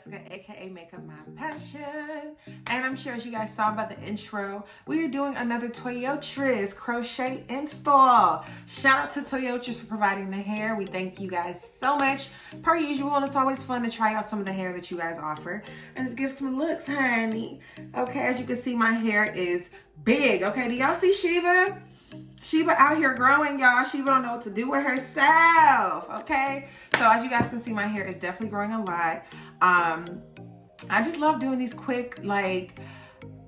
Jessica, aka Makeup My Passion, and I'm sure as you guys saw by the intro, we are doing another Toyotress crochet install. Shout out to Toyotress for providing the hair. We thank you guys so much. Per usual, and it's always fun to try out some of the hair that you guys offer and just give some looks, honey. Okay, as you can see, my hair is big. Okay, do y'all see Sheba? Sheba out here growing, y'all. Sheba don't know what to do with herself, okay? So as you guys can see, my hair is definitely growing a lot. I just love doing these quick, like,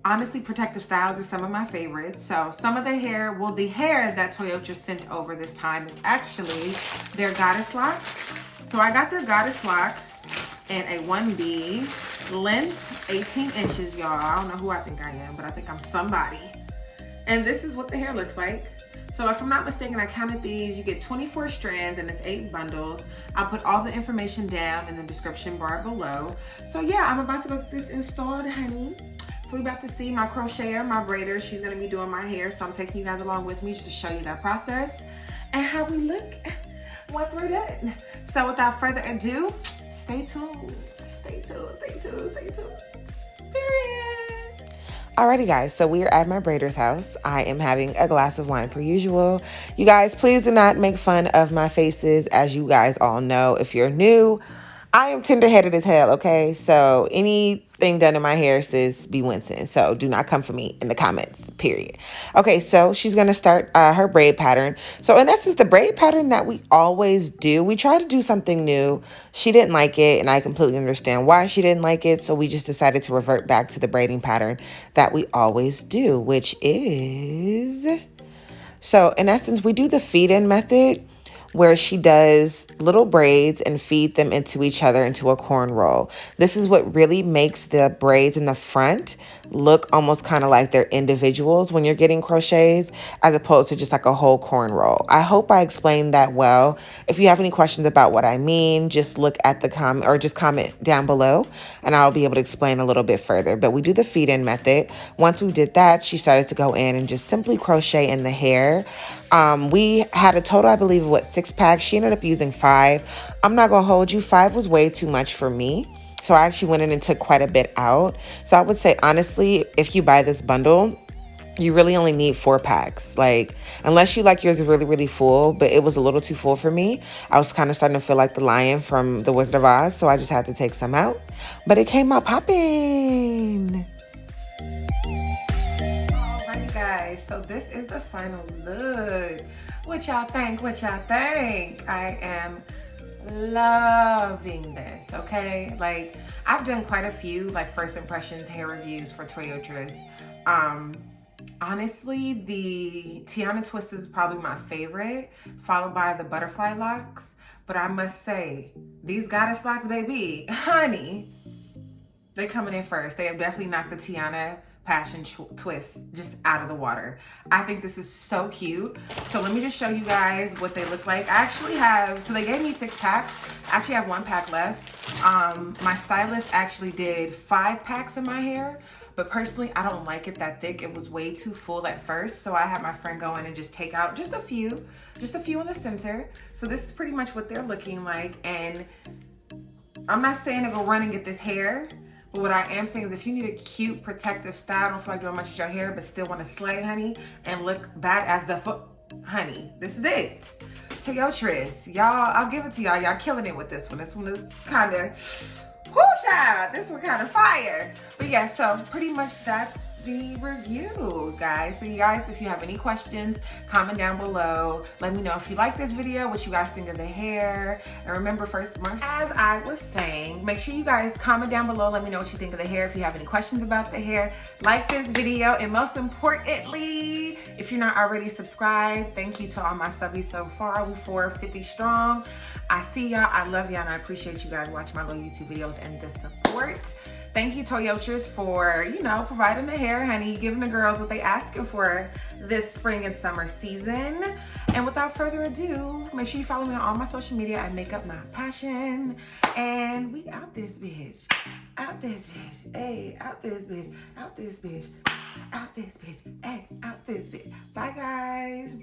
honestly, protective styles are some of my favorites. So some of the hair, well, the hair that Toyotress sent over this time is actually their Goddess Locks. So I got their Goddess Locks in a 1B, length 18 inches, y'all. I don't know who I think I am, but I think I'm somebody. And this is what the hair looks like. So if I'm not mistaken, I counted these. You get 24 strands and it's 8 bundles. I'll put all the information down in the description bar below. So yeah, I'm about to get this installed, honey. So we're about to see my crocheter, my braider. She's gonna be doing my hair. So I'm taking you guys along with me just to show you that process and how we look once we're done. So without further ado, stay tuned. Stay tuned, stay tuned, stay tuned. Period. Alrighty guys, so we are at my braider's house. I am having a glass of wine per usual. You guys, please do not make fun of my faces. As you guys all know, if you're new, I am tender-headed as hell, okay? So anything done in my hair, sis, be wincing. So do not come for me in the comments, period. Okay, so she's going to start her braid pattern. So in essence, the braid pattern that we always do, we try to do something new. She didn't like it, and I completely understand why she didn't like it. So we just decided to revert back to the braiding pattern that we always do, which is... So in essence, we do the feed-in method, where she does little braids and feed them into each other into a corn roll. This is what really makes the braids in the front look almost kind of like they're individuals when you're getting crochets, as opposed to just like a whole corn roll. I hope I explained that well. If you have any questions about what I mean, just look at the comment or just comment down below and I'll be able to explain a little bit further. But we do the feed-in method. Once we did that, she started to go in and just simply crochet in the hair. We had a total, I believe, of what, 6 packs. She ended up using 5. I'm not gonna hold you. 5 was way too much for me. So I actually went in and took quite a bit out. So I would say, honestly, if you buy this bundle, you really only need 4 packs. Like, unless you like yours really, really full, but it was a little too full for me. I was kind of starting to feel like the lion from The Wizard of Oz. So I just had to take some out. But it came out popping. Guys, so this is the final look. What y'all think? What y'all think? I am loving this, okay? Like, I've done quite a few like first impressions hair reviews for Toyotress. Honestly, the Tiana Twist is probably my favorite, followed by the Butterfly Locks. But I must say, these Goddess Locks, baby, honey, they're coming in first. They have definitely knocked the Tiana Passion Twist just out of the water. I think this is so cute. So let me just show you guys what they look like. I actually have, so they gave me 6 packs. I actually have 1 pack left. My stylist actually did 5 packs in my hair, but personally, I don't like it that thick. It was way too full at first. So I had my friend go in and just take out just a few in the center. So this is pretty much what they're looking like. And I'm not saying to go run and get this hair, but what I am saying is if you need a cute protective style, don't feel like doing much with your hair, but still want to slay, honey, and look bad as the foot, honey, this is it. Toyotress, y'all, I'll give it to y'all. Y'all killing it with this one. This one is kind of, whoo child, this one kind of fire. But yeah, so pretty much that's the review, guys. So you guys, if you have any questions, comment down below. Let me know if you like this video, what you guys think of the hair. And remember, first, as I was saying, make sure you guys comment down below. Let me know what you think of the hair. If you have any questions about the hair, like this video. And most importantly, if you're not already subscribed, thank you to all my subbies so far. We're 450 strong. I see y'all. I love y'all. And I appreciate you guys watching my little YouTube videos and the support. Thank you, Toyotress, for, you know, providing the hair, honey, giving the girls what they asking for this spring and summer season. And without further ado, make sure you follow me on all my social media at Makeup My Passion. And we out this bitch. Out this bitch. Hey, out this bitch. Out this bitch. Out this bitch. Hey, out this bitch. Bye, guys.